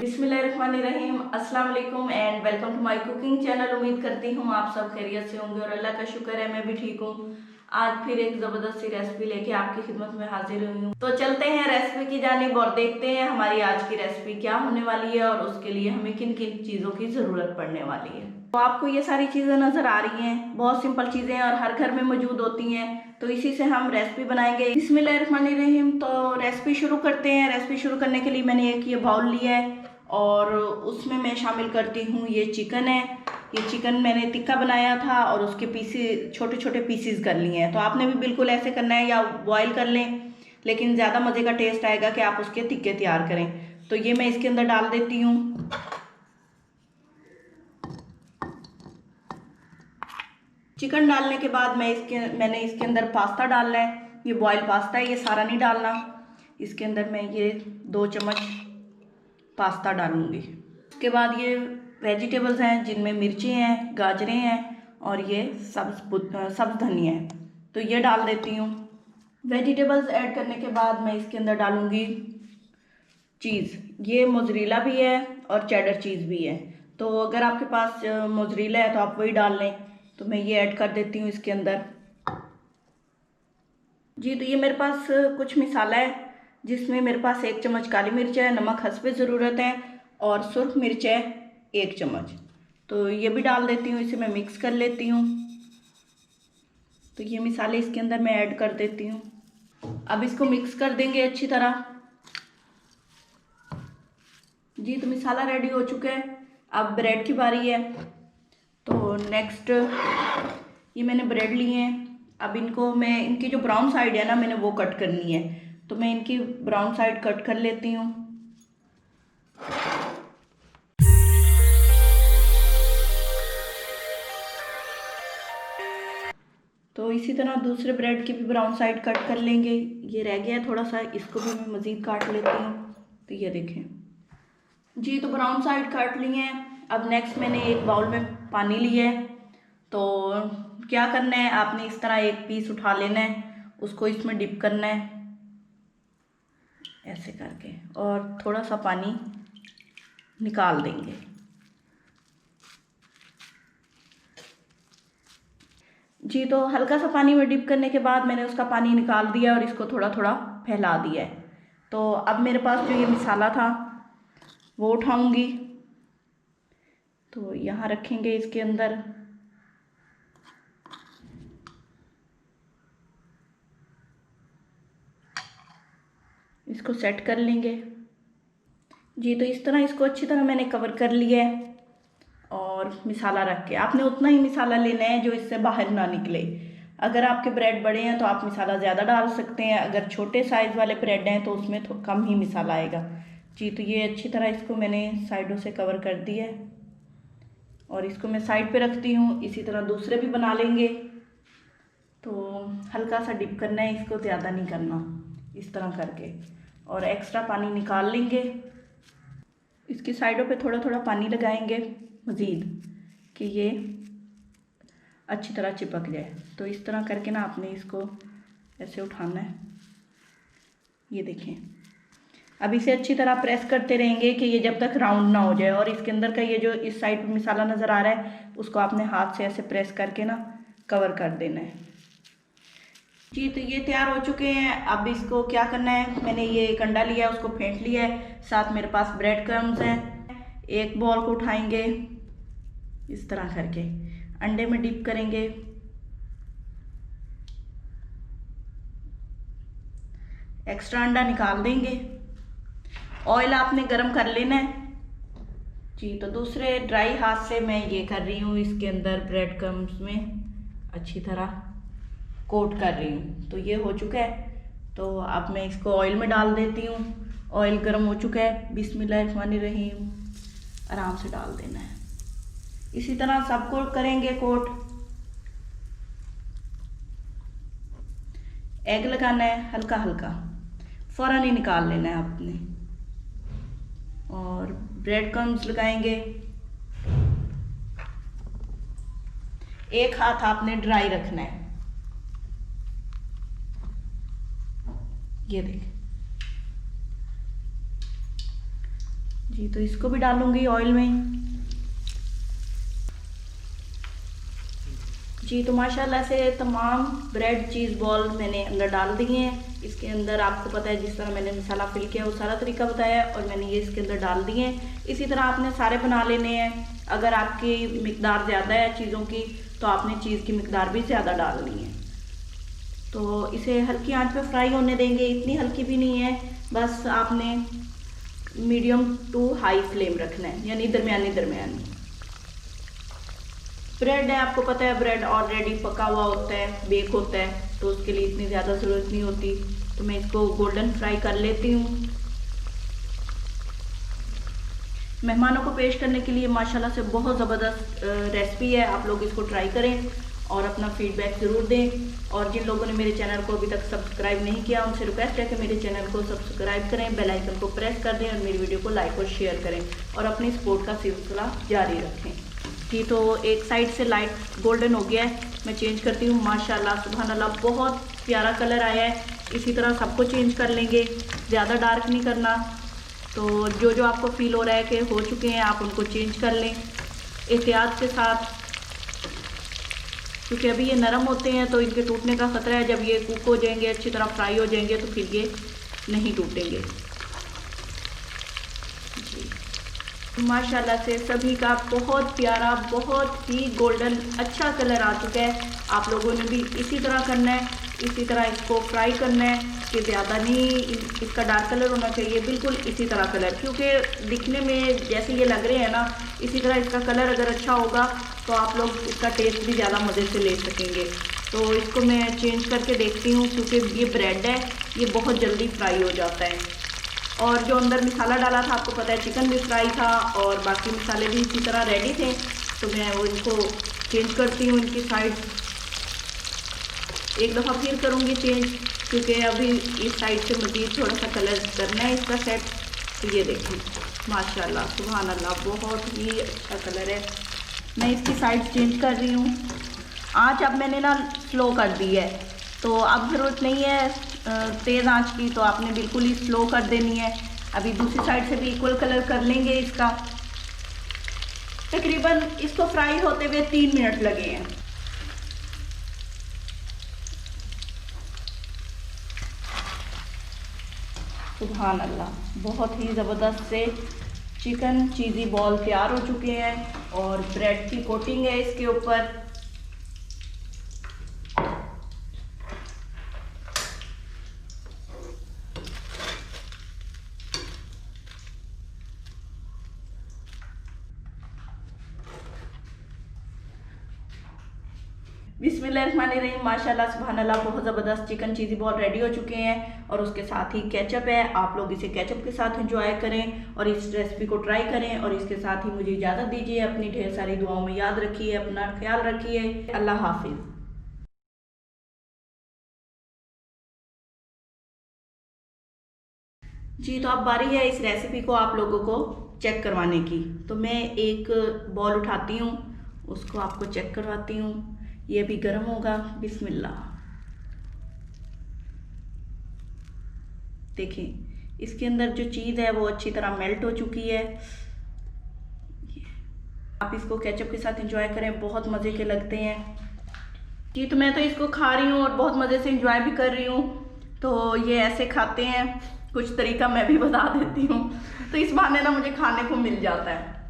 बिस्मिल्लाहिर्रहमानिर्रहीम, अस्सलाम वालेकुम and welcome to my cooking channel. उम्मीद करती हूँ आप सब खैरियत से होंगे और अल्लाह का शुक्र है मैं भी ठीक हूँ। आज फिर एक ज़बरदस्त सी रेसिपी लेके आपकी खिदमत में हाजिर हुई हूँ। तो चलते हैं रेसिपी की जानिब और देखते हैं हमारी आज की रेसिपी क्या होने वाली है और उसके लिए हमें किन किन चीज़ों की ज़रूरत पड़ने वाली है। तो आपको ये सारी चीज़ें नज़र आ रही हैं, बहुत सिंपल चीज़ें और हर घर में मौजूद होती हैं। तो इसी से हम रेसिपी बनाएंगे। बिस्मिल्लाहिर्रहमानिर्रहीम। तो रेसिपी शुरू करते हैं। रेसिपी शुरू करने के लिए मैंने एक ये बाउल लिया है और उसमें मैं शामिल करती हूँ ये चिकन है। ये चिकन मैंने टिक्का बनाया था और उसके पीसेस छोटे छोटे पीसेस कर लिए हैं। तो आपने भी बिल्कुल ऐसे करना है या बॉईल कर लें, लेकिन ज़्यादा मज़े का टेस्ट आएगा कि आप उसके टिक्के तैयार करें। तो ये मैं इसके अंदर डाल देती हूँ। चिकन डालने के बाद मैंने इसके अंदर पास्ता डालना है। ये बॉयल पास्ता है, ये सारा नहीं डालना। इसके अंदर मैं ये 2 चम्मच पास्ता डालूंगी। उसके बाद ये वेजिटेबल्स हैं जिनमें मिर्ची हैं, गाजरें हैं और ये सब्ज़ धनिया है, तो ये डाल देती हूँ। वेजिटेबल्स ऐड करने के बाद मैं इसके अंदर डालूंगी चीज़। ये मोज़रेला भी है और चेडर चीज़ भी है। तो अगर आपके पास मोज़रेला है तो आप वही डाल लें। तो मैं ये ऐड कर देती हूँ इसके अंदर। जी, तो ये मेरे पास कुछ मसाला है जिसमें मेरे पास 1 चम्मच काली मिर्च है, नमक हस्बे ज़रूरत है और सुर्ख मिर्च है 1 चम्मच। तो ये भी डाल देती हूँ, इसे मैं मिक्स कर लेती हूँ। तो ये मसाले इसके अंदर मैं ऐड कर देती हूँ। अब इसको मिक्स कर देंगे अच्छी तरह। जी, तो मसाला रेडी हो चुका है। अब ब्रेड की बारी है। तो नेक्स्ट ये मैंने ब्रेड लिए हैं। अब इनको मैं इनकी जो ब्राउन साइड है ना, मैंने वो कट करनी है। तो मैं इनकी ब्राउन साइड कट कर लेती हूँ। तो इसी तरह दूसरे ब्रेड की भी ब्राउन साइड कट कर लेंगे। ये रह गया है थोड़ा सा, इसको भी मैं मज़ीद काट लेती हूँ। तो ये देखें जी, तो ब्राउन साइड काट ली हैं। अब नेक्स्ट मैंने एक बाउल में पानी लिया है। तो क्या करना है, आपने इस तरह एक पीस उठा लेना है, उसको इसमें डिप करना है ऐसे करके और थोड़ा सा पानी निकाल देंगे। जी, तो हल्का सा पानी में डिप करने के बाद मैंने उसका पानी निकाल दिया और इसको थोड़ा थोड़ा फैला दिया है। तो अब मेरे पास जो ये मसाला था वो उठाऊंगी। तो यहाँ रखेंगे इसके अंदर। इसको सेट कर लेंगे। जी, तो इस तरह इसको अच्छी तरह मैंने कवर कर लिया है और मसाला रख के आपने उतना ही मसाला लेना है जो इससे बाहर ना निकले। अगर आपके ब्रेड बड़े हैं तो आप मसाला ज़्यादा डाल सकते हैं, अगर छोटे साइज़ वाले ब्रेड हैं तो उसमें कम ही मसाला आएगा। जी, तो ये अच्छी तरह इसको मैंने साइडों से कवर कर दिया है और इसको मैं साइड पे रखती हूँ। इसी तरह दूसरे भी बना लेंगे। तो हल्का सा डिप करना है इसको, ज़्यादा नहीं करना, इस तरह करके और एक्स्ट्रा पानी निकाल लेंगे। इसकी साइडों पे थोड़ा थोड़ा पानी लगाएंगे मज़ीद कि ये अच्छी तरह चिपक जाए। तो इस तरह करके ना आपने इसको ऐसे उठाना है। ये देखें, अब इसे अच्छी तरह प्रेस करते रहेंगे कि ये जब तक राउंड ना हो जाए। और इसके अंदर का ये जो इस साइड पे मसाला नज़र आ रहा है उसको आपने हाथ से ऐसे प्रेस करके ना कवर कर देना है। जी, तो ये तैयार हो चुके हैं। अब इसको क्या करना है, मैंने ये एक अंडा लिया है, उसको फेंट लिया है। साथ मेरे पास ब्रेड क्रम्स हैं। एक बॉल को उठाएंगे इस तरह करके, अंडे में डिप करेंगे। एक्स्ट्रा अंडा निकाल देंगे। ऑयल आपने गरम कर लेना है। जी, तो दूसरे ड्राई हाथ से मैं ये कर रही हूँ, इसके अंदर ब्रेड क्रम्स में अच्छी तरह कोट कर रही हूँ। तो ये हो चुका है। तो अब मैं इसको ऑयल में डाल देती हूँ। ऑयल गर्म हो चुका है। बिस्मिल्लाहिर्रहमानिर्रहीम, आराम से डाल देना है। इसी तरह सबको करेंगे कोट। एग लगाना है हल्का हल्का, फ़ौरन ही निकाल लेना है आपने। और ब्रेड क्रम्स लगाएंगे। एक हाथ आपने ड्राई रखना है। ये देखें, जी। तो इसको भी डालूंगी ऑयल में। जी। तो माशाल्लाह से तमाम ब्रेड चीज़ बॉल मैंने अंदर डाल दिए हैं। इसके अंदर आपको पता है जिस तरह मैंने मसाला फिल किया वो सारा तरीका बताया और मैंने ये इसके अंदर डाल दिए हैं। इसी तरह आपने सारे बना लेने हैं। अगर आपकी मिकदार ज़्यादा है चीज़ों की तो आपने चीज़ की मिकदार भी ज़्यादा डालनी है। तो इसे हल्की आंच पे फ्राई होने देंगे, इतनी हल्की भी नहीं है, बस आपने मीडियम टू हाई फ्लेम रखना है, यानी दरमियानी दरमियानी। ब्रेड है, आपको पता है ब्रेड ऑलरेडी पका हुआ होता है, बेक होता है, तो उसके लिए इतनी ज़्यादा ज़रूरत नहीं होती। तो मैं इसको गोल्डन फ्राई कर लेती हूँ। मेहमानों को पेश करने के लिए माशाल्लाह से बहुत ज़बरदस्त रेसिपी है। आप लोग इसको ट्राई करें और अपना फीडबैक ज़रूर दें। और जिन लोगों ने मेरे चैनल को अभी तक सब्सक्राइब नहीं किया उनसे रिक्वेस्ट है कि मेरे चैनल को सब्सक्राइब करें, बेल आइकन को प्रेस कर दें और मेरी वीडियो को लाइक और शेयर करें और अपनी सपोर्ट का सिलसिला जारी रखें। जी। तो एक साइड से लाइट गोल्डन हो गया है, मैं चेंज करती हूँ। माशाल्लाह सुभान अल्लाह बहुत प्यारा कलर आया है। इसी तरह सबको चेंज कर लेंगे, ज़्यादा डार्क नहीं करना। तो जो जो आपको फील हो रहा है कि हो चुके हैं आप उनको चेंज कर लें एहतियात के साथ, क्योंकि अभी ये नरम होते हैं तो इनके टूटने का ख़तरा है। जब ये कुक हो जाएंगे, अच्छी तरह फ्राई हो जाएंगे तो फिर ये नहीं टूटेंगे। माशाल्लाह से सभी का बहुत प्यारा, बहुत ही गोल्डन अच्छा कलर आ चुका है। आप लोगों ने भी इसी तरह करना है, इसी तरह इसको फ्राई करना है कि ज़्यादा नहीं इसका डार्क कलर होना चाहिए, बिल्कुल इसी तरह कलर, क्योंकि दिखने में जैसे ये लग रहे हैं ना, इसी तरह इसका कलर अगर अच्छा होगा तो आप लोग इसका टेस्ट भी ज़्यादा मज़े से ले सकेंगे। तो इसको मैं चेंज करके देखती हूँ, क्योंकि ये ब्रेड है ये बहुत जल्दी फ्राई हो जाता है। और जो अंदर मसाला डाला था आपको पता है चिकन भी फ्राई था और बाकी मसाले भी इसी तरह रेडी थे। तो मैं वो इनको चेंज करती हूँ, इनकी साइड एक दफ़ा फिर करूँगी चेंज, क्योंकि अभी इस साइड से मज़ीद थोड़ा सा कलर करना है इसका सेट। तो ये देखिए माशाल्लाह सुभान अल्लाह बहुत ही अच्छा कलर है। मैं इसकी साइड चेंज कर रही हूँ। आँच अब मैंने ना स्लो कर दी है, तो अब ज़रूरत नहीं है तेज़ आंच की, तो आपने बिल्कुल ही स्लो कर देनी है। अभी दूसरी साइड से भी इक्वल कलर कर लेंगे इसका। तकरीबन इसको फ्राई होते हुए 3 मिनट लगे हैं। सुभान अल्लाह बहुत ही ज़बरदस्त से चिकन चीज़ी बॉल तैयार हो चुके हैं और ब्रेड की कोटिंग है इसके ऊपर। बिस्मिल्लाहिर्रहमानिर्रहीम माशाल्लाह सुभान अल्लाह बहुत ज़बरदस्त चिकन चीज़ी बॉल रेडी हो चुके हैं और उसके साथ ही केचप है। आप लोग इसे केचप के साथ एंजॉय करें और इस रेसिपी को ट्राई करें और इसके साथ ही मुझे इजाज़त दीजिए। अपनी ढेर सारी दुआओं में याद रखिए, अपना ख्याल रखिए। अल्लाह हाफिज़। जी। तो अब बारी है इस रेसिपी को आप लोगों को चेक करवाने की। तो मैं एक बॉल उठाती हूँ, उसको आपको चेक करवाती हूँ। ये भी गर्म होगा। बिस्मिल्लाह। देखिए इसके अंदर जो चीज़ है वो अच्छी तरह मेल्ट हो चुकी है। आप इसको केचप के साथ एंजॉय करें, बहुत मज़े के लगते हैं। जी। तो मैं तो इसको खा रही हूँ और बहुत मज़े से एंजॉय भी कर रही हूँ। तो ये ऐसे खाते हैं, कुछ तरीका मैं भी बता देती हूँ, तो इस बहाने ना मुझे खाने को मिल जाता है।